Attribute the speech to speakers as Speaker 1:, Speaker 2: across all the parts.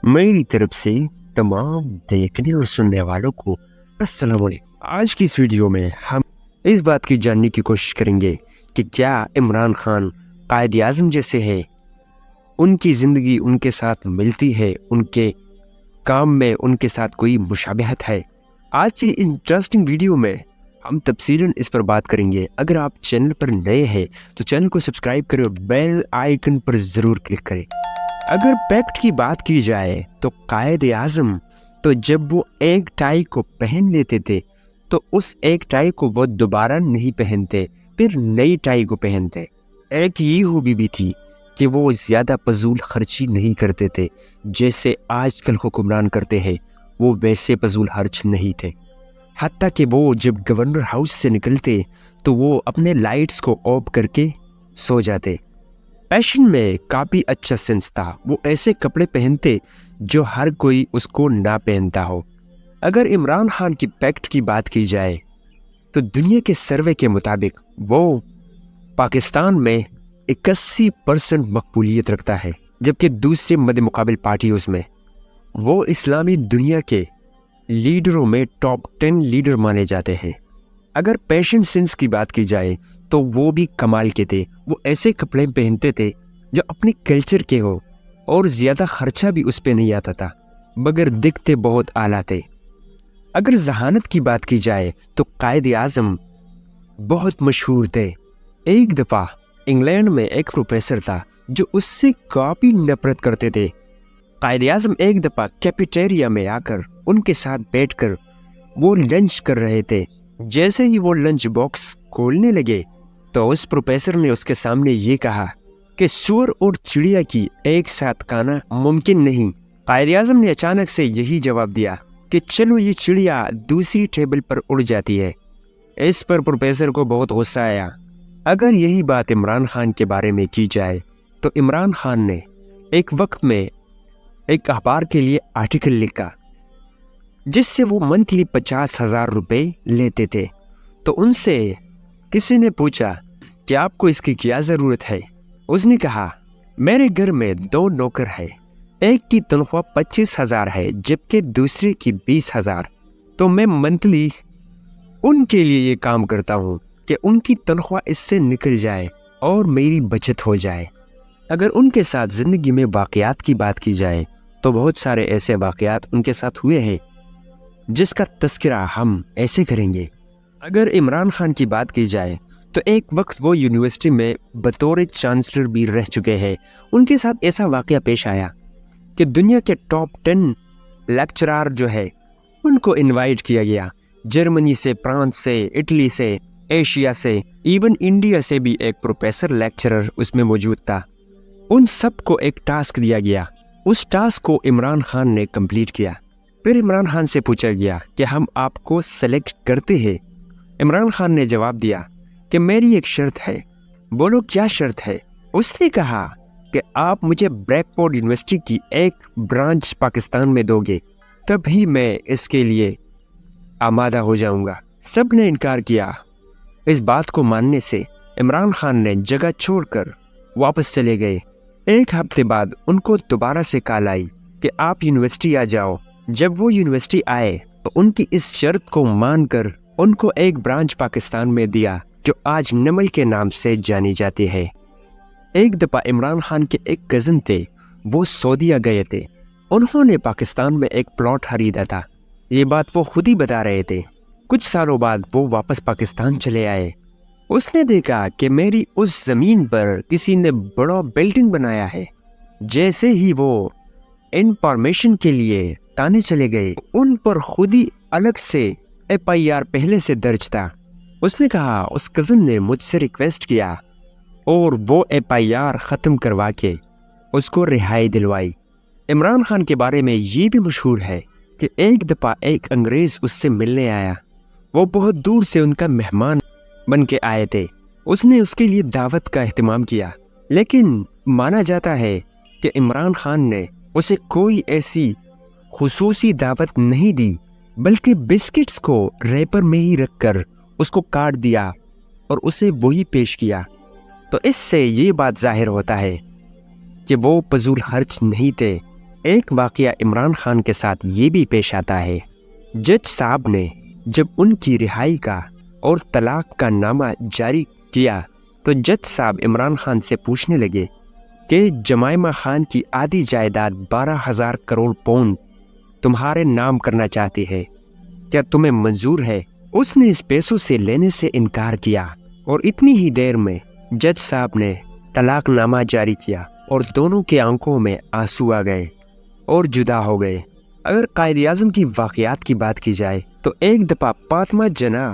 Speaker 1: मेरी तरफ से तमाम देखने और सुनने वालों को अस्सलाम वालेकुम। आज की इस वीडियो में हम इस बात की जानने की कोशिश करेंगे कि क्या इमरान खान कायद आज़म जैसे है, उनकी ज़िंदगी उनके साथ मिलती है, उनके काम में उनके साथ कोई मुशाबहत है। आज की इंटरेस्टिंग वीडियो में हम तफसीलन इस पर बात करेंगे। अगर आप चैनल पर नए हैं तो चैनल को सब्सक्राइब करें और बेल आइकन पर ज़रूर क्लिक करें। अगर पैक्ट की बात की जाए तो कायद आज़म तो जब वो एक टाई को पहन लेते थे तो उस एक टाई को वो दोबारा नहीं पहनते, फिर नई टाई को पहनते। एक ये खूबी भी थी कि वो ज़्यादा फजूल खर्ची नहीं करते थे, जैसे आजकल हुक्मरान करते हैं वो वैसे फजूल खर्च नहीं थे। हत्ता कि वो जब गवर्नर हाउस से निकलते तो वो अपने लाइट्स को ऑफ करके सो जाते। फैशन में काफ़ी अच्छा सेंस था, वो ऐसे कपड़े पहनते जो हर कोई उसको ना पहनता हो। अगर इमरान खान की पैक्ट की बात की जाए तो दुनिया के सर्वे के मुताबिक वो पाकिस्तान में 81% मकबूलियत रखता है, जबकि दूसरे मद्दे मुकाबिल पार्टियों में वो इस्लामी दुनिया के लीडरों में टॉप 10 लीडर माने जाते हैं। अगर फैशन सेंस की बात की जाए तो वो भी कमाल के थे। वो ऐसे कपड़े पहनते थे जो अपने कल्चर के हो और ज़्यादा खर्चा भी उस पर नहीं आता था, मगर दिखते बहुत आला थे। अगर जहानत की बात की जाए तो कायद आज़म बहुत मशहूर थे। एक दफ़ा इंग्लैंड में एक प्रोफेसर था जो उससे काफ़ी नफरत करते थे। कायद आज़म एक दफ़ा कैफेटेरिया में आकर उनके साथ बैठकर वो लंच कर रहे थे। जैसे ही वो लंच बॉक्स खोलने लगे तो उस प्रोफेसर ने उसके सामने ये कहा कि सूअर और चिड़िया की एक साथ खाना मुमकिन नहीं। कायद आज़म ने अचानक से यही जवाब दिया कि चलो ये चिड़िया दूसरी टेबल पर उड़ जाती है। इस पर प्रोफेसर को बहुत गुस्सा आया। अगर यही बात इमरान खान के बारे में की जाए तो इमरान खान ने एक वक्त में एक अखबार के लिए आर्टिकल लिखा जिससे वो मंथली 50,000 रुपये लेते थे। तो उनसे किसी ने पूछा कि आपको इसकी क्या ज़रूरत है। उसने कहा मेरे घर में 2 नौकर है, एक की तनख्वाह 25,000 है जबकि दूसरे की 20,000। तो मैं मंथली उनके लिए ये काम करता हूँ कि उनकी तनख्वाह इससे निकल जाए और मेरी बचत हो जाए। अगर उनके साथ ज़िंदगी में वाक़यात की बात की जाए तो बहुत सारे ऐसे वाक़यात उनके साथ हुए हैं जिसका तज़किरा हम ऐसे करेंगे। अगर इमरान खान की बात की जाए तो एक वक्त वो यूनिवर्सिटी में बतौर चांसलर भी रह चुके हैं। उनके साथ ऐसा वाक़या पेश आया कि दुनिया के टॉप 10 लेक्चरार जो है उनको इनवाइट किया गया। जर्मनी से, फ्रांस से, इटली से, एशिया से, इवन इंडिया से भी एक प्रोफेसर लेक्चरर उसमें मौजूद था। उन सबको एक टास्क दिया गया। उस टास्क को इमरान खान ने कंप्लीट किया। फिर इमरान खान से पूछा गया कि हम आपको सेलेक्ट करते हैं। इमरान खान ने जवाब दिया कि मेरी एक शर्त है। बोलो क्या शर्त है? उसने कहा कि आप मुझे ब्रैकफोर्ड यूनिवर्सिटी की एक ब्रांच पाकिस्तान में दोगे, तभी मैं इसके लिए आमादा हो जाऊंगा। सब ने इनकार किया। इस बात को मानने से इमरान खान ने जगह छोड़कर वापस चले गए। एक हफ्ते बाद उनको दोबारा से कॉल आई कि आप यूनिवर्सिटी आ जाओ। जब वो यूनिवर्सिटी आए तो उनकी इस शर्त को मानकर उनको एक ब्रांच पाकिस्तान में दिया जो आज नमल के नाम से जानी जाती है। एक दफ़ा इमरान खान के एक कज़न थे, वो सऊदीया गए थे। उन्होंने पाकिस्तान में एक प्लॉट खरीदा था। ये बात वो खुद ही बता रहे थे। कुछ सालों बाद वो वापस पाकिस्तान चले आए। उसने देखा कि मेरी उस ज़मीन पर किसी ने बड़ा बिल्डिंग बनाया है। जैसे ही वो इंफॉर्मेशन के लिए ताने चले गए, उन पर खुद ही अलग से FIR पहले से दर्ज था। उसने कहा उस कज़न ने मुझसे रिक्वेस्ट किया और वो FIR ख़त्म करवा के उसको रिहाई दिलवाई। इमरान खान के बारे में ये भी मशहूर है कि एक दफ़ा एक अंग्रेज़ उससे मिलने आया। वो बहुत दूर से उनका मेहमान बन के आए थे। उसने उसके लिए दावत का एहतमाम किया, लेकिन माना जाता है कि इमरान खान ने उसे कोई ऐसी खुसूसी दावत नहीं दी, बल्कि बिस्किट्स को रैपर में ही रखकर उसको काट दिया और उसे वही पेश किया। तो इससे ये बात जाहिर होता है कि वो फजूल खर्च नहीं थे। ایک واقعہ عمران خان کے ساتھ یہ بھی پیش آتا ہے۔ جج صاحب نے جب ان کی رہائی کا اور طلاق کا نامہ جاری کیا تو جج صاحب عمران خان سے پوچھنے لگے کہ جمائمہ خان کی آدھی جائیداد 12,000 کروڑ پاؤنڈ تمہارے نام کرنا چاہتی ہے، کیا تمہیں منظور ہے؟ اس نے اس پیسوں سے لینے سے انکار کیا اور اتنی ہی دیر میں جج صاحب نے طلاق نامہ جاری کیا اور دونوں کے آنکھوں میں آنسو آ گئے اور جدا ہو گئے۔ اگر قائد اعظم کی واقعات کی بات کی جائے تو ایک دفعہ فاطمہ جناح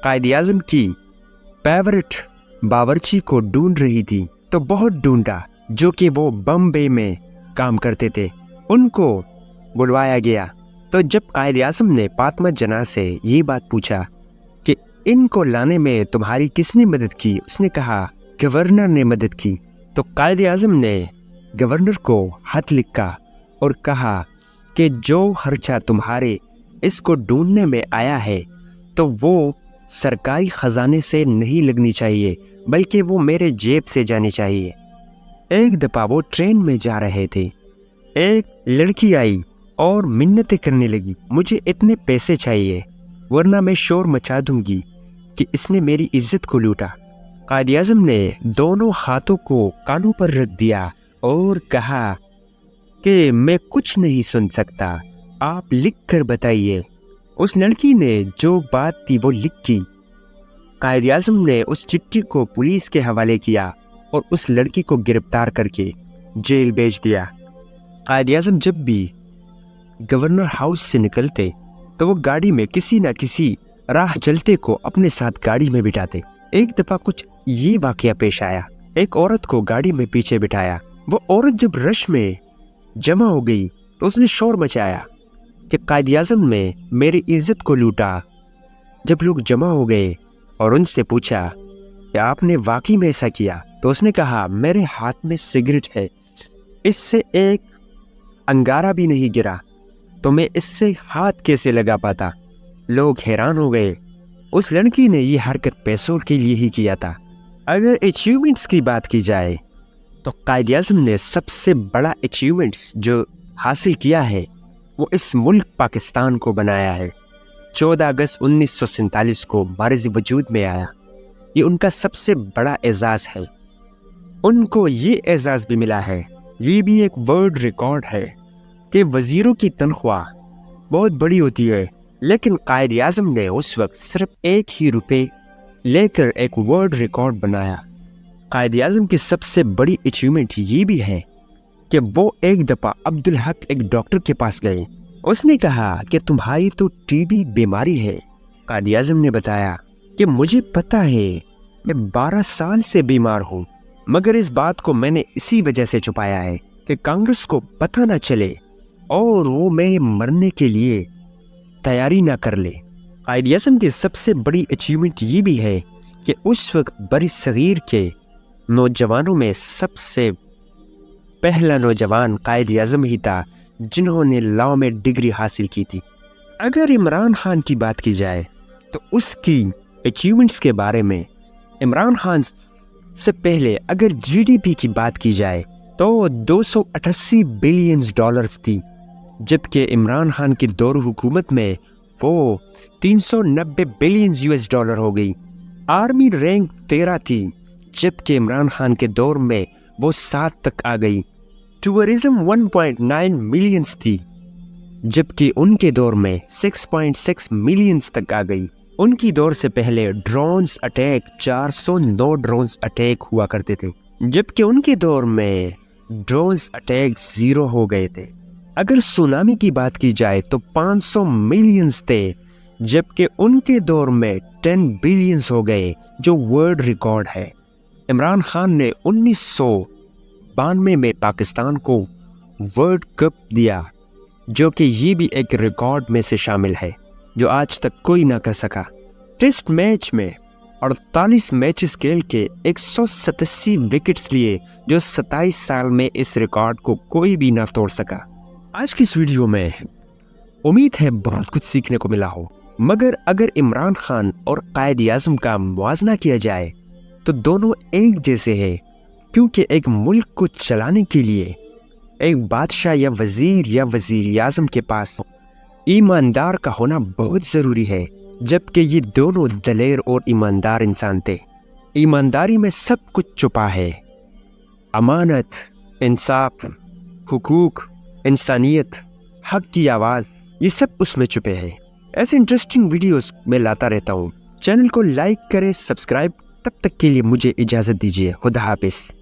Speaker 1: قائد اعظم کی فیورٹ باورچی کو ڈھونڈ رہی تھی تو بہت ڈھونڈا، جو کہ وہ بمبئی میں کام کرتے تھے۔ ان کو بلوایا گیا تو جب قائد اعظم نے فاطمہ جناح سے یہ بات پوچھا کہ ان کو لانے میں تمہاری کس نے مدد کی، اس نے کہا گورنر نے مدد کی۔ تو قائد اعظم نے گورنر کو خط لکھا اور کہا کہ جو خرچہ تمہارے اس کو ڈھونڈنے میں آیا ہے تو وہ سرکاری خزانے سے نہیں لگنی چاہیے، بلکہ وہ میرے جیب سے جانی چاہیے۔ ایک دفعہ وہ ٹرین میں جا رہے تھے، ایک لڑکی آئی اور منتیں کرنے لگی، مجھے اتنے پیسے چاہیے ورنہ میں شور مچا دوں گی کہ اس نے میری عزت کو لوٹا۔ قائد اعظم نے دونوں ہاتھوں کو کانوں پر رکھ دیا اور کہا کہ میں کچھ نہیں سن سکتا، آپ لکھ کر بتائیے۔ اس لڑکی نے جو بات تھی وہ لکھی۔ قائد اعظم نے اس چٹھی کو پولیس کے حوالے کیا اور اس لڑکی کو گرفتار کر کے جیل بھیج دیا۔ قائد اعظم جب بھی گورنر ہاؤس سے نکلتے تو وہ گاڑی میں کسی نہ کسی راہ چلتے کو اپنے ساتھ گاڑی میں بٹھاتے۔ ایک دفعہ کچھ یہ واقعہ پیش آیا، ایک عورت کو گاڑی میں پیچھے بٹھایا، وہ عورت جب رش میں جمع ہو گئی تو اس نے شور مچایا کہ قائد اعظم نے میری عزت کو لوٹا۔ جب لوگ جمع ہو گئے اور ان سے پوچھا کہ آپ نے واقعی میں ایسا کیا تو اس نے کہا میرے ہاتھ میں سگریٹ ہے، اس سے ایک انگارہ بھی نہیں گرا تو میں اس سے ہاتھ کیسے لگا پاتا۔ لوگ حیران ہو گئے، اس لڑکی نے یہ حرکت پیسوں کے لیے ہی کیا تھا۔ اگر اچیومنٹس کی بات کی جائے تو قائد اعظم نے سب سے بڑا اچیومنٹس جو حاصل کیا ہے وہ اس ملک پاکستان کو بنایا ہے۔ 14 اگست 1947 کو بارز وجود میں آیا، یہ ان کا سب سے بڑا اعزاز ہے۔ ان کو یہ اعزاز بھی ملا ہے، یہ بھی ایک ورلڈ ریکارڈ ہے کہ وزیروں کی تنخواہ بہت بڑی ہوتی ہے، لیکن قائد اعظم نے اس وقت صرف 1 ہی روپے لے کر ایک ورلڈ ریکارڈ بنایا۔ قائد اعظم کی سب سے بڑی اچیومنٹ یہ بھی ہے کہ وہ ایک دفعہ عبدالحق ایک ڈاکٹر کے پاس گئے، اس نے کہا کہ تمہاری تو ٹی بی بیماری ہے۔ قائد اعظم نے بتایا کہ مجھے پتا ہے، میں 12 سال سے بیمار ہوں، مگر اس بات کو میں نے اسی وجہ سے چھپایا ہے کہ کانگریس کو پتہ نہ چلے اور وہ میرے مرنے کے لیے تیاری نہ کر لے۔ قائد اعظم کی سب سے بڑی اچیومنٹ یہ بھی ہے کہ اس وقت بر صغیر کے نوجوانوں میں سب سے پہلا نوجوان قائد اعظم ہی تھا جنہوں نے لاء میں ڈگری حاصل کی تھی۔ اگر عمران خان کی بات کی جائے تو اس کی اچیومنٹس کے بارے میں، عمران خان سے پہلے اگر جی ڈی پی کی بات کی جائے تو 288 بلین ڈالرز تھی، جبکہ عمران خان کی دور حکومت میں وہ 390 بلین US ڈالر ہو گئی۔ آرمی رینک 13 تھی، جبکہ عمران خان کے دور میں وہ 7 تک آ گئی۔ ٹورزم 1.9 ملینز تھی، جبکہ ان کے دور میں 6.6 ملینز تک آ گئی۔ ان کی دور سے پہلے ڈرونز اٹیک 409 ڈرونز اٹیک ہوا کرتے تھے، جبکہ ان کے دور میں ڈرونز اٹیک 0 ہو گئے تھے۔ اگر سونامی کی بات کی جائے تو 500 ملینز تھے، جبکہ ان کے دور میں 10 بلینز ہو گئے، جو ورلڈ ریکارڈ ہے۔ عمران خان نے 1992 میں پاکستان کو ورلڈ کپ دیا، جو کہ یہ بھی ایک ریکارڈ میں سے شامل ہے جو آج تک کوئی نہ کر سکا۔ ٹیسٹ میچ میں 48 میچز کھیل کے 187 وکٹس لیے، جو 27 سال میں اس ریکارڈ کو کوئی بھی نہ توڑ سکا۔ آج کی اس ویڈیو میں امید ہے بہت کچھ سیکھنے کو ملا ہو، مگر اگر عمران خان اور قائد اعظم کا موازنہ کیا جائے تو دونوں ایک جیسے ہیں، کیونکہ ایک ملک کو چلانے کے لیے ایک بادشاہ یا وزیر اعظم کے پاس ایماندار کا ہونا بہت ضروری ہے، جبکہ یہ دونوں دلیر اور ایماندار انسان تھے۔ ایمانداری میں سب کچھ چھپا ہے، امانت، انصاف، حقوق، انسانیت، حق کی آواز، یہ سب اس میں چھپے ہیں۔ ایسے انٹرسٹنگ ویڈیوز میں لاتا رہتا ہوں۔ چینل کو لائک کریں، سبسکرائب۔ تب تک کے لیے مجھے اجازت دیجیے۔ خدا حافظ۔